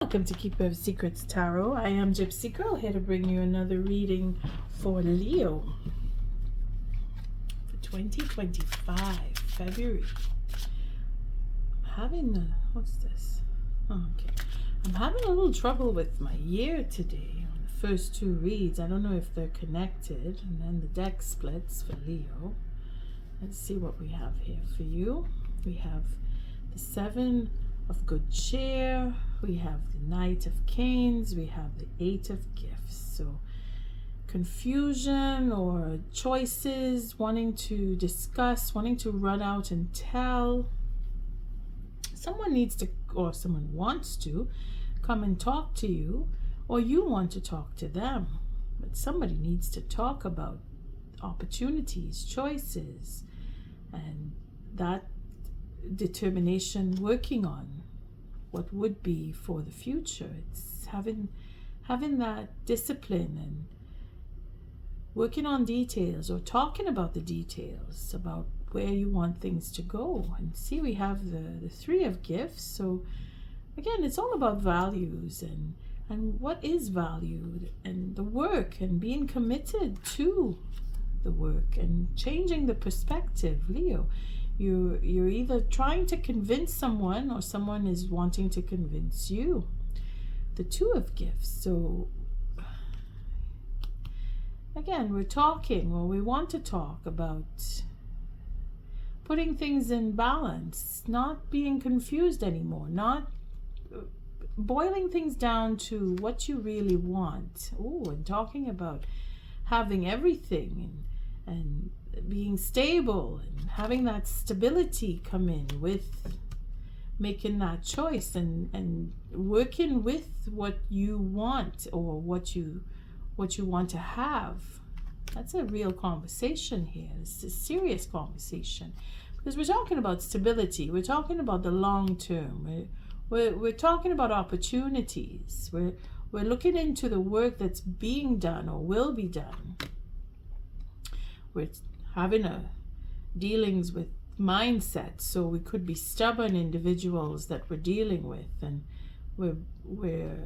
Welcome to Keeper of Secrets Tarot. I am Gypsy Girl, here to bring you another reading for Leo for 2025, February. What's this? Oh, okay. I'm having a little trouble with my year today on the first two reads. I don't know if they're connected, and then the deck splits for Leo. Let's see what we have here for you. We have the Seven of Good Cheer, we have the Knight of Canes, we have the Eight of Gifts. So confusion or choices, wanting to discuss, wanting to run out and tell. Someone needs to, or someone wants to come and talk to you, or you want to talk to them. But somebody needs to talk about opportunities, choices, and that determination, working on what would be for the future. It's having that discipline and working on details, or talking about the details, about where you want things to go. And see, we have the Three of Gifts. So again, it's all about values and what is valued, and the work, and being committed to the work, and changing the perspective. Leo, you're either trying to convince someone, or someone is wanting to convince you. The Two of Gifts. So again, we're talking, or we want to talk about putting things in balance, not being confused anymore, not boiling things down to what you really want. Oh, and talking about having everything and being stable, and having that stability come in with making that choice, and working with what you want, or what you want to have. That's a real conversation here. It's a serious conversation, because we're talking about stability, we're talking about the long term, we're talking about opportunities, we're looking into the work that's being done or will be done. We're having dealings with mindset, so we could be stubborn individuals that we're dealing with, and we're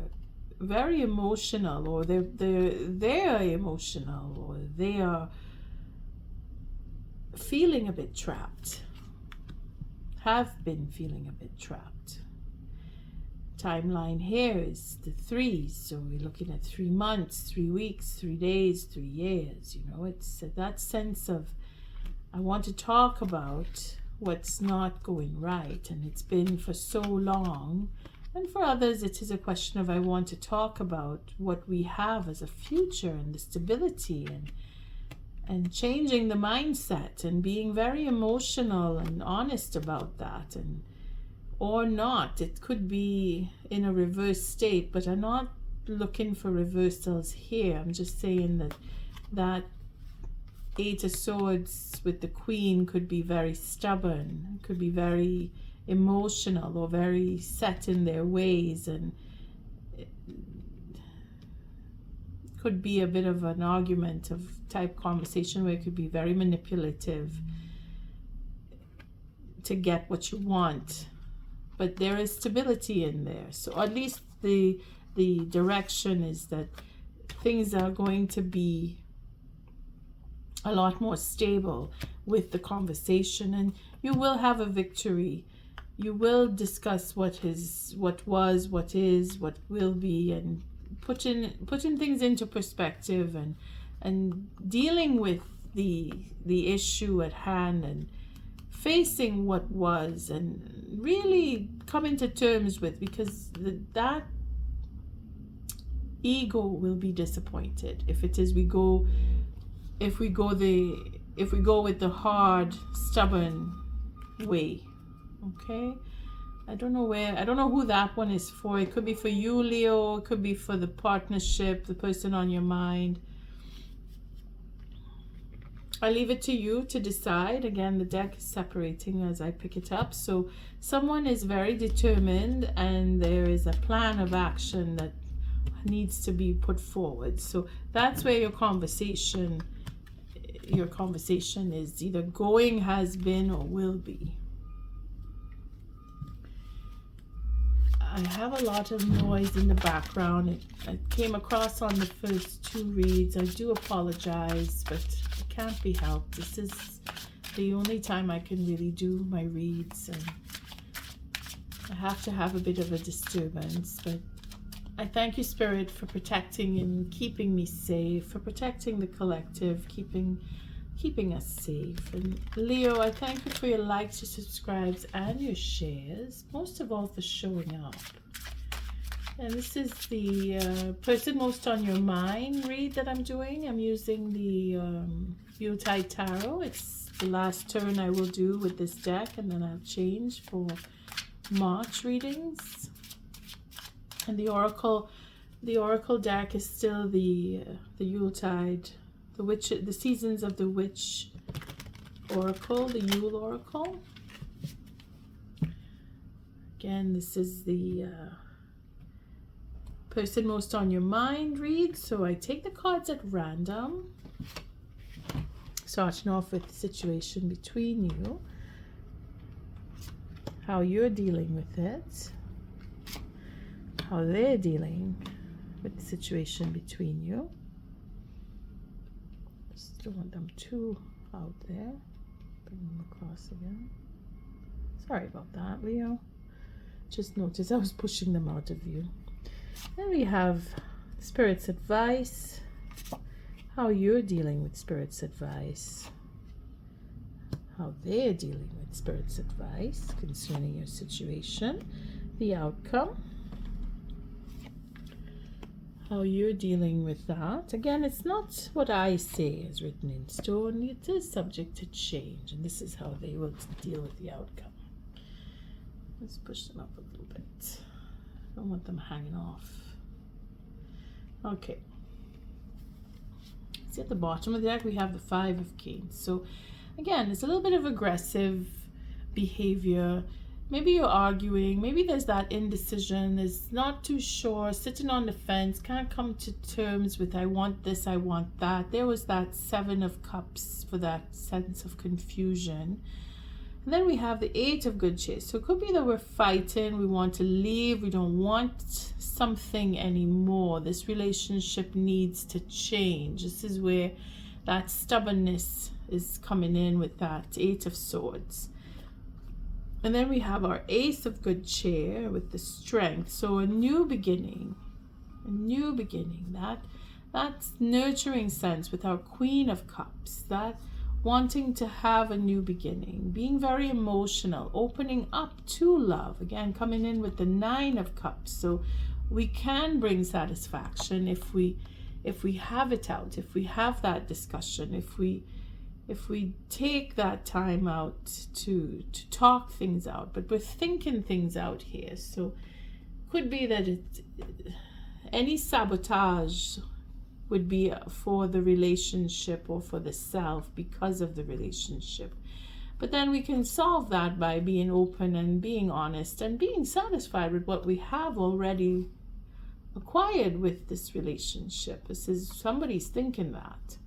very emotional, or they're emotional, or they are feeling a bit trapped, have been feeling a bit trapped. Timeline here is the threes, so we're looking at 3 months, 3 weeks, 3 days, 3 years. It's that sense of, I want to talk about what's not going right, and it's been for so long. And for others, it is a question of, I want to talk about what we have as a future, and the stability, and changing the mindset, and being very emotional and honest about that, or not. It could be in a reverse state, but I'm not looking for reversals here. I'm just saying that Eight of Swords with the Queen could be very stubborn, could be very emotional, or very set in their ways, and it could be a bit of an argument of type conversation, where it could be very manipulative to get what you want. But there is stability in there. So at least the direction is that things are going to be a lot more stable with the conversation, and you will have a victory. You will discuss what is, what was, what is, what will be, and putting things into perspective, and dealing with the issue at hand, and facing what was, and really coming to terms with, because that ego will be disappointed if we go with the hard, stubborn way. Okay, I don't know who that one is for. It could be for you, Leo. It could be for the partnership, the person on your mind. I leave it to you to decide. Again, the deck is separating as I pick it up. So someone is very determined, and there is a plan of action that needs to be put forward. So that's where your conversation is either going, has been, or will be. I have a lot of noise in the background. It came across on the first 2 reads. I do apologize, but it can't be helped. This is the only time I can really do my reads, and I have to have a bit of a disturbance. But I thank you, Spirit, for protecting and keeping me safe, for protecting the collective, keeping us safe. And Leo, I thank you for your likes, your subscribes, and your shares. Most of all, for showing up. And this is the person most on your mind read that I'm doing. I'm using the YuletideTarot. It's the last turn I will do with this deck, and then I'll change for March readings. And the oracle deck is still the Yuletide, the witch, the seasons of the witch oracle, the Yule oracle. Again, this is the person most on your mind read. So I take the cards at random, starting off with the situation between you, how you're dealing with it, how they're dealing with the situation between you. Just don't want them too out there. Bring them across again. Sorry about that, Leo. Just noticed I was pushing them out of view. Then we have Spirit's advice, how you're dealing with Spirit's advice, how they're dealing with Spirit's advice concerning your situation, the outcome, how you're dealing with that. Again, it's not what I say is written in stone. It is subject to change, and this is how they will deal with the outcome. Let's push them up a little bit. I don't want them hanging off. Okay. See, at the bottom of the deck we have the 5 of Canes. So again, it's a little bit of aggressive behavior. Maybe you're arguing, maybe there's that indecision, there's not too sure, sitting on the fence, can't come to terms with I want this, I want that. There was that 7 of Cups for that sense of confusion. And then we have the 8 of Good Chase. So it could be that we're fighting, we want to leave, we don't want something anymore. This relationship needs to change. This is where that stubbornness is coming in with that 8 of Swords. And then we have our Ace of Good Chair with the Strength. So a new beginning, that's nurturing sense with our Queen of Cups, that wanting to have a new beginning, being very emotional, opening up to love. Again, coming in with the 9 of Cups. So we can bring satisfaction if we have it out, if we have that discussion, if we take that time out to talk things out. But we're thinking things out here. So could be that any sabotage would be for the relationship or for the self because of the relationship. But then we can solve that by being open and being honest and being satisfied with what we have already acquired with this relationship. This is somebody's thinking that.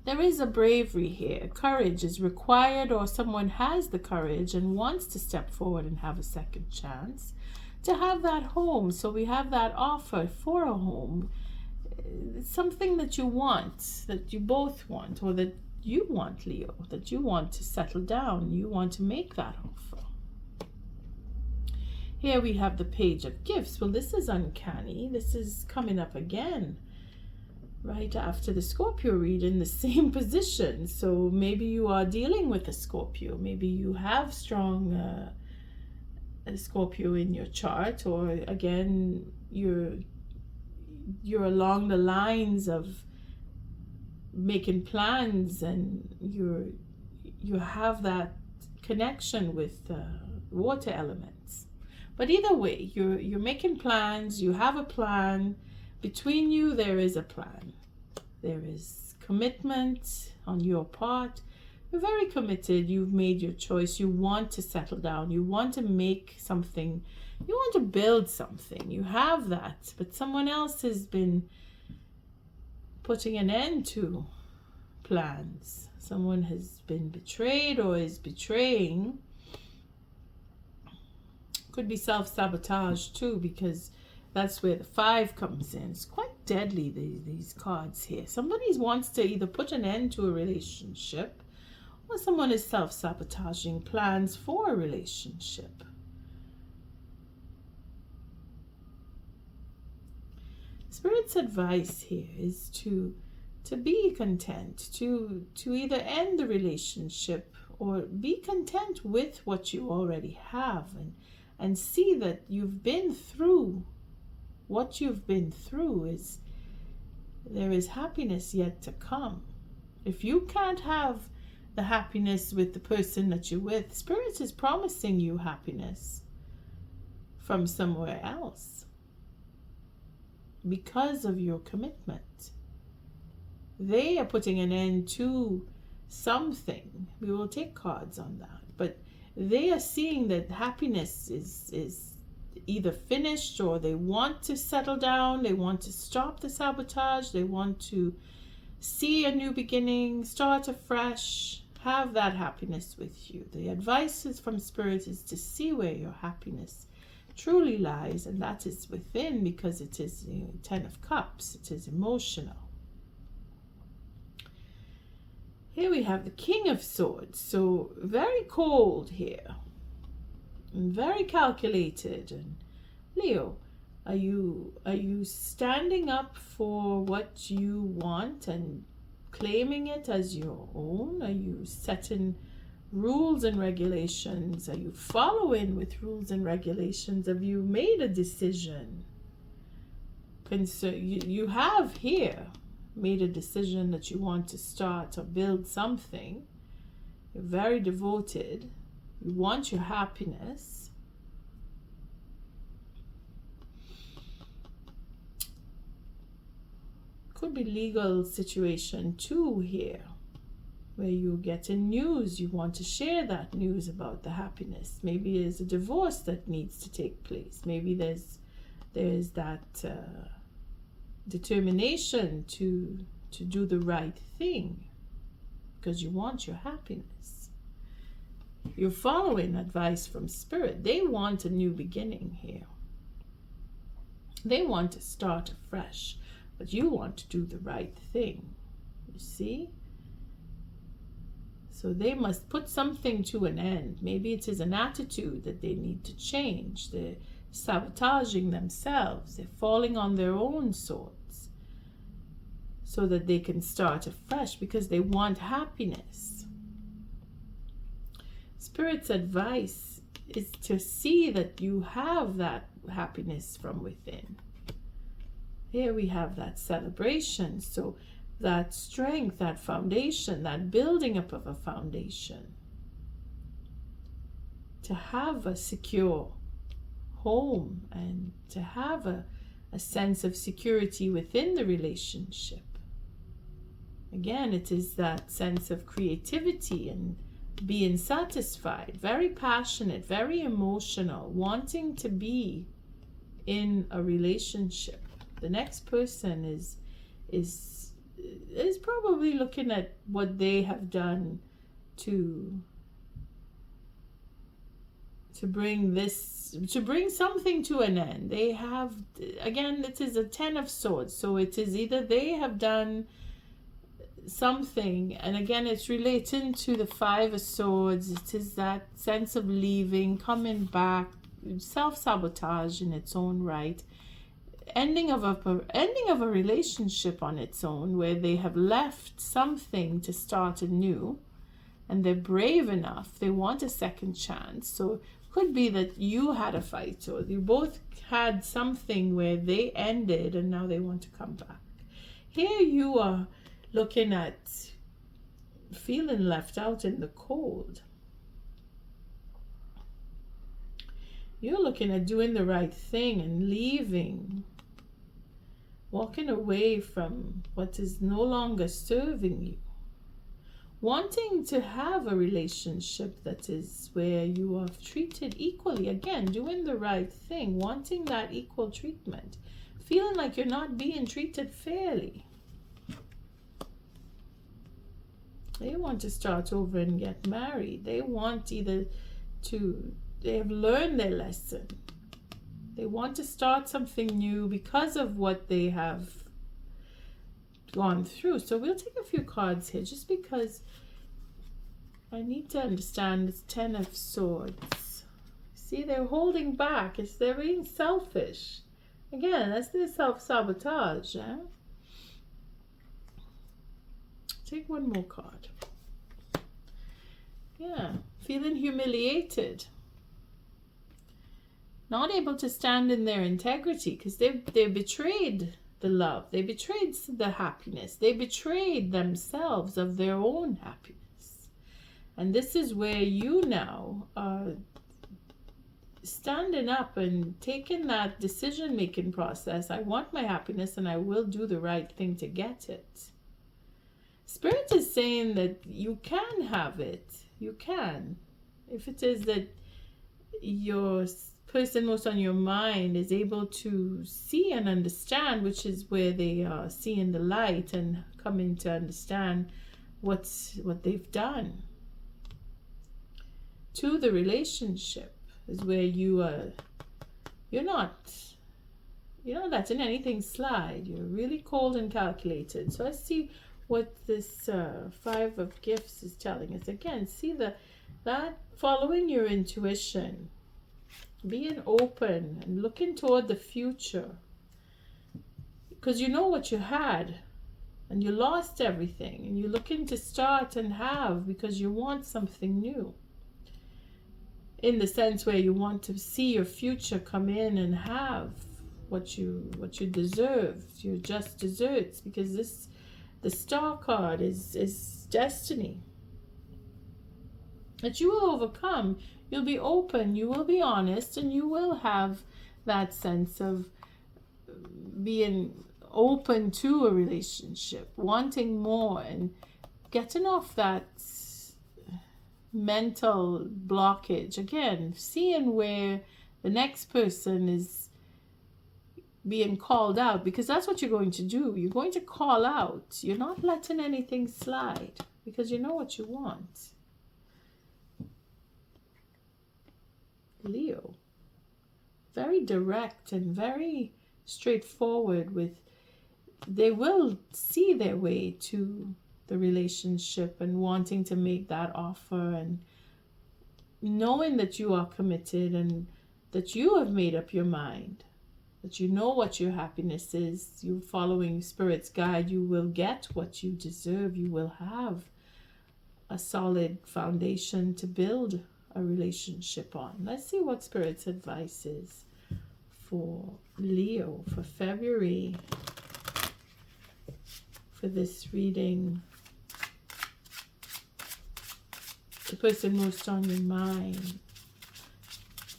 There is a bravery here. Courage is required, or someone has the courage and wants to step forward and have a second chance to have that home. So we have that offer for a home. It's something that you want, that you both want, or that you want, Leo, that you want to settle down. You want to make that offer. Here we have the Page of Gifts. Well, this is uncanny. This is coming up again right after the Scorpio read in the same position. So maybe you are dealing with a Scorpio. Maybe you have strong a Scorpio in your chart, or again, you're along the lines of making plans, and you have that connection with water elements. But either way, you're making plans, you have a plan. Between you, there is a plan. There is commitment on your part. You're very committed. You've made your choice. You want to settle down. You want to make something. You want to build something. You have that. But someone else has been putting an end to plans. Someone has been betrayed or is betraying. Could be self-sabotage too, because that's where the 5 comes in. It's quite deadly, these cards here. Somebody wants to either put an end to a relationship, or someone is self-sabotaging plans for a relationship. Spirit's advice here is to be content, to either end the relationship or be content with what you already have, and see that you've been through what you've been through. There is happiness yet to come. If you can't have the happiness with the person that you're with, Spirit is promising you happiness from somewhere else because of your commitment. They are putting an end to something. We will take cards on that, but they are seeing that happiness is either finished, or they want to settle down, they want to stop the sabotage, they want to see a new beginning, start afresh, have that happiness with you. The advice is from Spirit is to see where your happiness truly lies, and that is within, because it is 10 of Cups. It is emotional. Here we have the King of Swords. So very cold here, and very calculated. And Leo, are you standing up for what you want and claiming it as your own? Are you setting rules and regulations? Are you following with rules and regulations? Have you made a decision? You have here made a decision that you want to start or build something. You're very devoted. You want your happiness. Could be legal situation too here, where you get in news, you want to share that news about the happiness. Maybe there's a divorce that needs to take place. Maybe there's that determination to do the right thing because you want your happiness. You're following advice from Spirit. They want a new beginning here. They want to start afresh, but you want to do the right thing. You see? So they must put something to an end. Maybe it is an attitude that they need to change. They're sabotaging themselves. They're falling on their own swords so that they can start afresh because they want happiness. Spirit's advice is to see that you have that happiness from within. Here we have that celebration. So that strength, that foundation, that building up of a foundation. To have a secure home and to have a sense of security within the relationship. Again, it is that sense of creativity and being satisfied, very passionate, very emotional, wanting to be in a relationship. The next person is probably looking at what they have done to bring something to an end. They have, again, it is a 10 of Swords, so it is either they have done something, and again it's relating to the 5 of Swords. It is that sense of leaving, coming back, self-sabotage in its own right, ending of a relationship on its own, where they have left something to start anew, and they're brave enough, they want a second chance. So it could be that you had a fight, or you both had something where they ended and now they want to come back. Here you are looking at feeling left out in the cold. You're looking at doing the right thing and leaving, walking away from what is no longer serving you, wanting to have a relationship that is where you are treated equally. Again, doing the right thing, wanting that equal treatment, feeling like you're not being treated fairly. They want to start over and get married. They want either to they have learned their lesson. They want to start something new because of what they have gone through. So we'll take a few cards here just because I need to understand this Ten of Swords. See, they're holding back. They're being selfish. Again, that's their self-sabotage. Eh? Take one more card. Yeah, feeling humiliated. Not able to stand in their integrity because they betrayed the love. They betrayed the happiness. They betrayed themselves of their own happiness. And this is where you now are standing up and taking that decision-making process. I want my happiness and I will do the right thing to get it. Spirit is saying that you can have it. You can. If it is that your person most on your mind is able to see and understand, which is where they are seeing the light and coming to understand what they've done to the relationship, is where you're not letting anything slide. You're really cold and calculated. So let's see what this Five of Gifts is telling us. Again, see that following your intuition, being open and looking toward the future, because you know what you had and you lost everything, and you're looking to start and have because you want something new, in the sense where you want to see your future come in and have what you deserve, your just desserts, because the Star card is destiny that you will overcome. You'll be open, you will be honest, and you will have that sense of being open to a relationship, wanting more, and getting off that mental blockage. Again, seeing where the next person is being called out, because that's what you're going to do. You're going to call out. You're not letting anything slide because you know what you want. Leo, very direct and very straightforward they will see their way to the relationship and wanting to make that offer, and knowing that you are committed and that you have made up your mind, that you know what your happiness is. You following Spirit's guide, you will get what you deserve. You will have a solid foundation to build a relationship on. Let's see what Spirit's advice is for Leo for February, for this reading. The person most on your mind.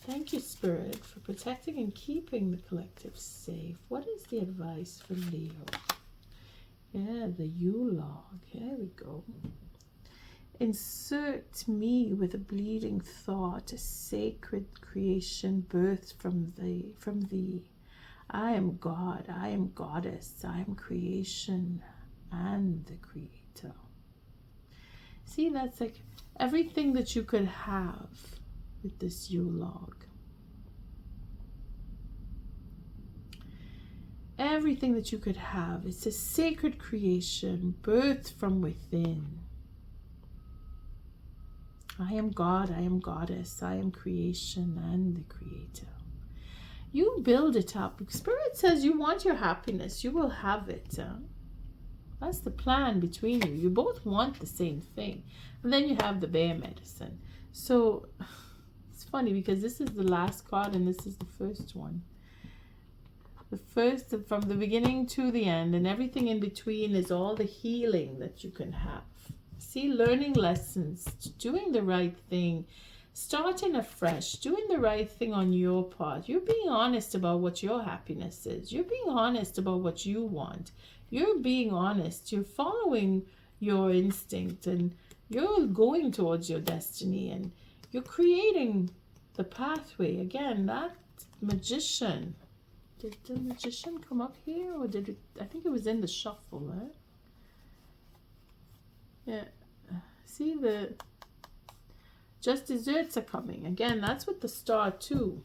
Thank you, Spirit, for protecting and keeping the collective safe. What is the advice for Leo? Yeah, the Yule-log. Here we go. Insert me with a bleeding thought, a sacred creation birthed from thee. I am God, I am goddess, I am creation and the creator. See, that's like everything that you could have with this Yule-log. Everything that you could have. It's a sacred creation birthed from within. I am God, I am goddess, I am creation and the creator. You build it up. Spirit says you want your happiness. You will have it. That's the plan between you. You both want the same thing. And then you have the bear medicine. So it's funny because this is the last card and this is the first one. The first, from the beginning to the end, and everything in between is all the healing that you can have. See, learning lessons, doing the right thing, starting afresh, doing the right thing on your part. You're being honest about what your happiness is. You're being honest about what you want. You're being honest. You're following your instinct and you're going towards your destiny and you're creating the pathway. Again, that Magician. Did the Magician come up here or did it? I think it was in the shuffle, right? Yeah. See, the Just desserts are coming. Again, that's with the star too.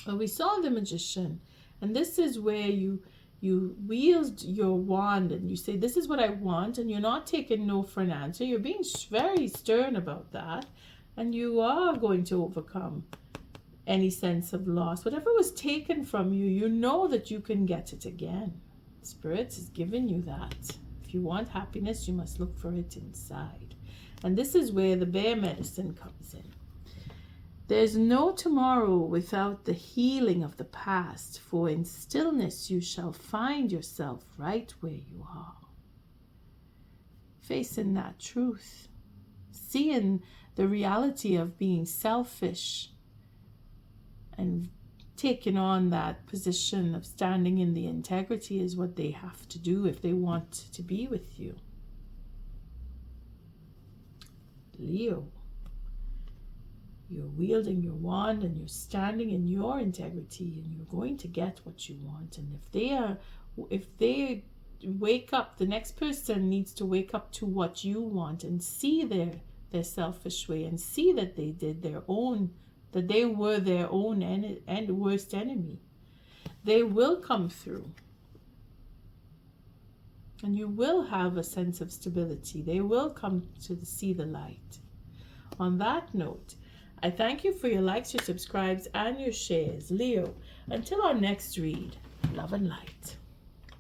Well, we saw the Magician, and this is where you wield your wand and you say, this is what I want, and you're not taking no for an answer. You're being very stern about that, and you are going to overcome any sense of loss. Whatever was taken from you, you know that you can get it again. Spirit is giving you that. If you want happiness, you must look for it inside. And this is where the bear medicine comes in. There's no tomorrow without the healing of the past, for in stillness you shall find yourself right where you are. Facing that truth, seeing the reality of being selfish and taking on that position of standing in the integrity is what they have to do if they want to be with you. Leo, you're wielding your wand and you're standing in your integrity, and you're going to get what you want. And if they wake up, the next person needs to wake up to what you want and see their selfish way, and see that they did their own, that they were their own and worst enemy. They will come through. And you will have a sense of stability. They will come to see the light. On that note, I thank you for your likes, your subscribes, and your shares. Leo, until our next read, love and light.